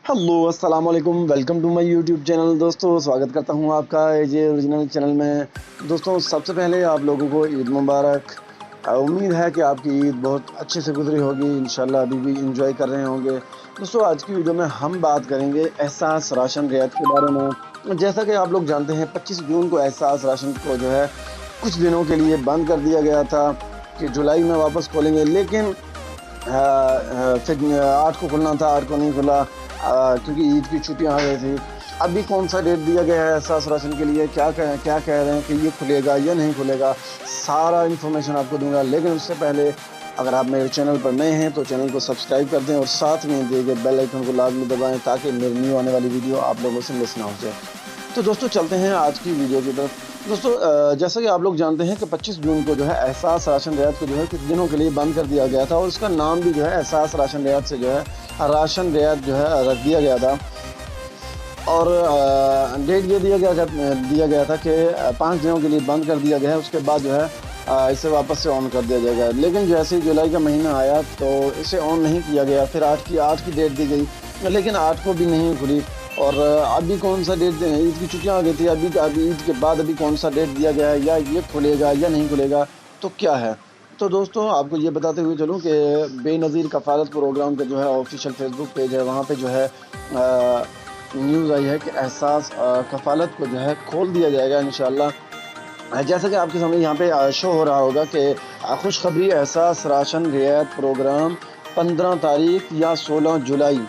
Hello अस्सलाम वालेकुम, welcome to my YouTube channel. दोस्तों स्वागत करता हूं आपका एजे ओरिजिनल चैनल में। दोस्तों सबसे पहले आप लोगों को ईद मुबारक। उम्मीद है कि आपकी ईद बहुत अच्छे से गुजरी होगी, इंशाल्लाह अभी भी इंजॉय कर रहे होंगे। दोस्तों आज की वीडियो में हम बात करेंगे एहसास राशन रियायत के बारे में। जैसा कि आप लोग जानते हैं 25 जून को एहसास राशन को जो है कुछ दिनों के लिए बंद कर दिया गया था कि जुलाई में वापस खोलेंगे, लेकिन फिर 8 को खुलना था, 8 को नहीं खुला क्योंकि ईद की छुट्टियां आ गई थी। अभी कौन सा डेट दिया गया है एहसास राशन के लिए, क्या कह रहे हैं कि ये खुलेगा या नहीं खुलेगा, सारा इन्फॉर्मेशन आपको दूंगा। लेकिन उससे पहले अगर आप मेरे चैनल पर नए हैं तो चैनल को सब्सक्राइब कर दें और साथ में दिए गए बेल आइकन को लाजमी दबाएं ताकि मेरी न्यू आने वाली वीडियो आप लोगों से मिस ना हो जाए। तो दोस्तों चलते हैं आज की वीडियो की तरफ। दोस्तों जैसा कि आप लोग जानते हैं कि 25 जून को जो है एहसास राशन रियायत को जो है कुछ दिनों के लिए बंद कर दिया गया था और इसका नाम भी जो है एहसास राशन रियायत से जो है राशन रियायत जो है रख दिया गया था। और डेट ये दिया गया था कि 5 दिनों के लिए बंद कर दिया गया है, उसके बाद जो है इसे वापस से ऑन कर दिया जाएगा। लेकिन जैसे ही जुलाई का महीना आया तो इसे ऑन नहीं किया गया। फिर 8 की डेट दी गई, लेकिन 8 को भी नहीं खुली। और अभी कौन सा डेट, ईद की छुट्टियां आ गई थी, अभी ईद के बाद अभी कौन सा डेट दिया गया है, या ये खुलेगा या नहीं खुलेगा, तो क्या है। तो दोस्तों आपको ये बताते हुए चलूँ कि बेनज़ीर कफ़ालत प्रोग्राम का जो है ऑफिशियल फेसबुक पेज है, वहाँ पे जो है न्यूज़ आई है कि एहसास कफ़ालत को जो है खोल दिया जाएगा इंशाल्लाह। जैसा कि आपके सामने यहाँ पे शो हो रहा होगा कि खुशखबरी, एहसास राशन रियायत प्रोग्राम 15 तारीख या 16 जुलाई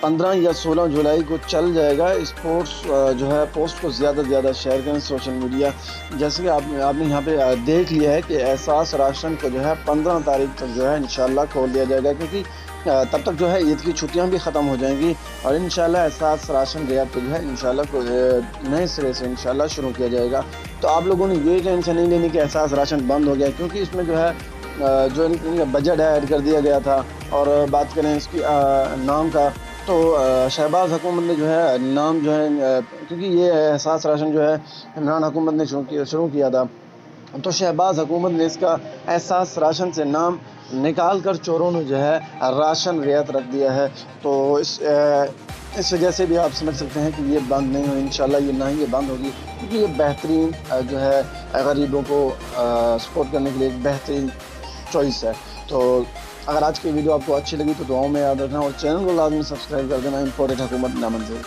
15 या 16 जुलाई को चल जाएगा। स्पोर्ट्स जो है पोस्ट को ज़्यादा से ज़्यादा शेयर करें सोशल मीडिया। जैसे कि आपने यहाँ पे देख लिया है कि एहसास राशन को जो है 15 तारीख तक जो है इंशाल्लाह खोल दिया जाएगा, क्योंकि तब तक जो है ईद की छुट्टियां भी ख़त्म हो जाएंगी और इंशाल्लाह एहसास राशन रियायत को जो है इंशाल्लाह नए सिरे से इंशाल्लाह शुरू किया जाएगा। तो आप लोगों ने ये टेंशन नहीं लेनी कि एहसास राशन बंद हो गया, क्योंकि इसमें जो है जो बजट है ऐड कर दिया गया था। और बात करें इसकी नाम का, तो शहबाज हुकूमत ने जो है नाम जो है, क्योंकि ये एहसास राशन जो है इमरान हुकूमत ने शुरू किया था, तो शहबाज हुकूमत ने इसका एहसास राशन से नाम निकाल कर चोरों ने जो है राशन रियायत रख दिया है। तो इस वजह से भी आप समझ सकते हैं कि ये बंद नहीं हो, इंशाल्लाह ये ना ही ये बंद होगी, क्योंकि ये बेहतरीन जो है गरीबों को सपोर्ट करने के लिए एक बेहतरीन चॉइस है। तो अगर आज की वीडियो आपको अच्छी लगी तो दुआओं में याद रखना और चैनल को लाजमी सब्सक्राइब कर देना। इम्पोर्टेड हुकूमत नामंजूर।